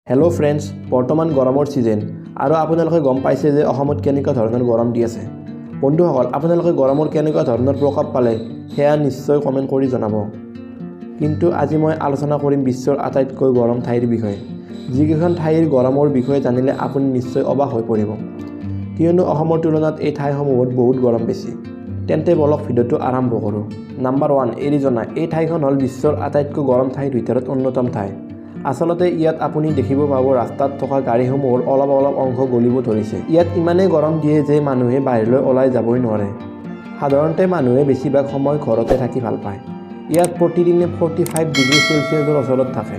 Hello' friends, বৰ্তমান গৰমৰ season আৰু আপোনালোকে গম পাইছে যে অসমত কেনেকুৱা ধৰণৰ গৰম দি আছে। বন্ধুসকল, আপোনালোকে গৰমৰ কেনেকুৱা ধৰণৰ প্ৰভাৱ পালে সেয়া নিশ্চয় কমেণ্ট কৰি জনাব। কিন্তু আজি মই আলোচনা কৰিম বিশ্বৰ আটাইতকৈ গৰম ঠাইৰ বিষয়ে। যিকেইখন ঠাইৰ গৰমৰ বিষয়ে জানিলে আপুনি নিশ্চয় অবাক হৈ পৰিব, কিয়নো অসমৰ তুলনাত এই ঠাইসমূহত বহুত গৰম বেছি। তেন্তে বলক ভিডিঅ'টো আৰম্ভ কৰোঁ। Number 1, Arizona. এই ঠাইখন হ'ল বিশ্বৰ আটাইতকৈ গৰম ঠাইৰ ভিতৰত অন্যতম ঠাই। আচলতে ইয়াত আপুনি দেখিব পাব ৰাস্তাত থকা গাড়ীসমূহৰ অলপ অংশ গলিব ধৰিছে। ইয়াত ইমানেই গৰম দিয়ে যে মানুহে বাহিৰলৈ ওলাই যাবই নোৱাৰে। সাধাৰণতে মানুহে বেছিভাগ সময় ঘৰতে থাকি ভাল পায়। ইয়াত প্ৰতিদিনে 45 ডিগ্ৰী চেলচিয়াছৰ ওচৰত থাকে।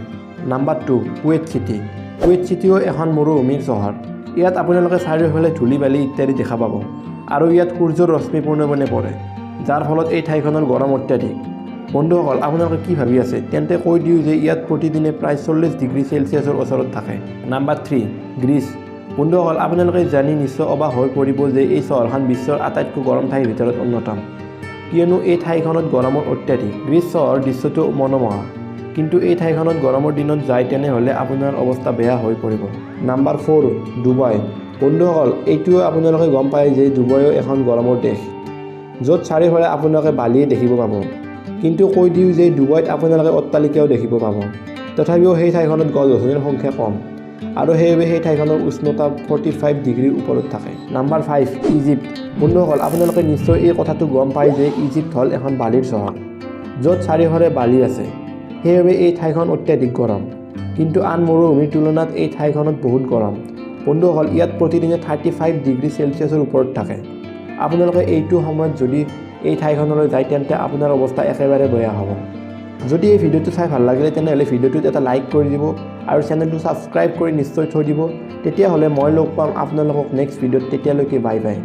Number 2, Kuwait city. কুৱেইট চিটিও এখন মৰুভূমিৰ চহৰ। ইয়াত আপোনালোকে চাৰিওফালে ধূলি বালি ইত্যাদি দেখা পাব আৰু ইয়াত সূৰ্যৰ ৰশ্মি পূৰ্ণপণে পৰে, যাৰ ফলত এই ঠাইখনৰ গৰম অত্যাধিক। বন্ধুসকল, আপোনালোকে কি ভাবি আছে? তেন্তে কৈ দিওঁ যে ইয়াত প্ৰতিদিনে প্ৰায় 40 ডিগ্ৰী চেলচিয়াছৰ ওচৰত থাকে। Number 3, Greece. বন্ধুসকল, আপোনালোকে জানি নিশ্চয় অবাক হৈ পৰিব যে এই চহৰখন বিশ্বৰ আটাইতকৈ গৰম ঠাইৰ ভিতৰত অন্যতম, কিয়নো এই ঠাইখনত গৰমৰ অত্যাধিক। গ্ৰীচ চহৰৰ দৃশ্যটো মনোমোহা, কিন্তু এই ঠাইখনত গৰমৰ দিনত যায় তেনেহ'লে আপোনাৰ অৱস্থা বেয়া হৈ পৰিব। Number 4, Dubai. বন্ধুসকল, এইটোও আপোনালোকে গম পায় যে ডুবাইও এখন গৰমৰ দেশ, য'ত চাৰিওফালে আপোনালোকে বালিয়ে দেখিব পাব। কিন্তু কৈ দিওঁ যে ডুবাইত আপোনালোকে অট্টালিকাও দেখিব পাব। তথাপিও সেই ঠাইখনত গছ-গছনিৰ সংখ্যা কম আৰু সেইবাবে সেই ঠাইখনৰ উষ্ণতা 45 ডিগ্ৰীৰ ওপৰত থাকে। Number 5, Egypt. বন্ধুসকল, আপোনালোকে নিশ্চয় এই কথাটো গম পায় যে ইজিপ্ত হ'ল এখন বালিৰ চহৰ, য'ত চাৰিওফালে বালি আছে। সেইবাবে এই ঠাইখন অত্যাধিক গৰম, কিন্তু আন মৰুভূমিৰ তুলনাত এই ঠাইখনত বহুত গৰম। বন্ধুসকল, ইয়াত প্ৰতিদিনে 35 ডিগ্ৰী চেলচিয়াছৰ ওপৰত থাকে। আপোনালোকে এইটো সময়ত যদি এই ঠাইখনলৈ যায় তেন্তে আপোনাৰ অৱস্থা একেবাৰে বেয়া হ'ব। যদি এই ভিডিঅ'টো চাই ভাল লাগিলে তেনেহ'লে ভিডিঅ'টোত এটা লাইক কৰি দিব আৰু চেনেলটো ছাবস্ক্ৰাইব কৰি নিশ্চয় থৈ দিব। তেতিয়াহ'লে মই লগ পাম আপোনালোকক নেক্সট ভিডিঅ'ত। তেতিয়ালৈকে বাই বাই।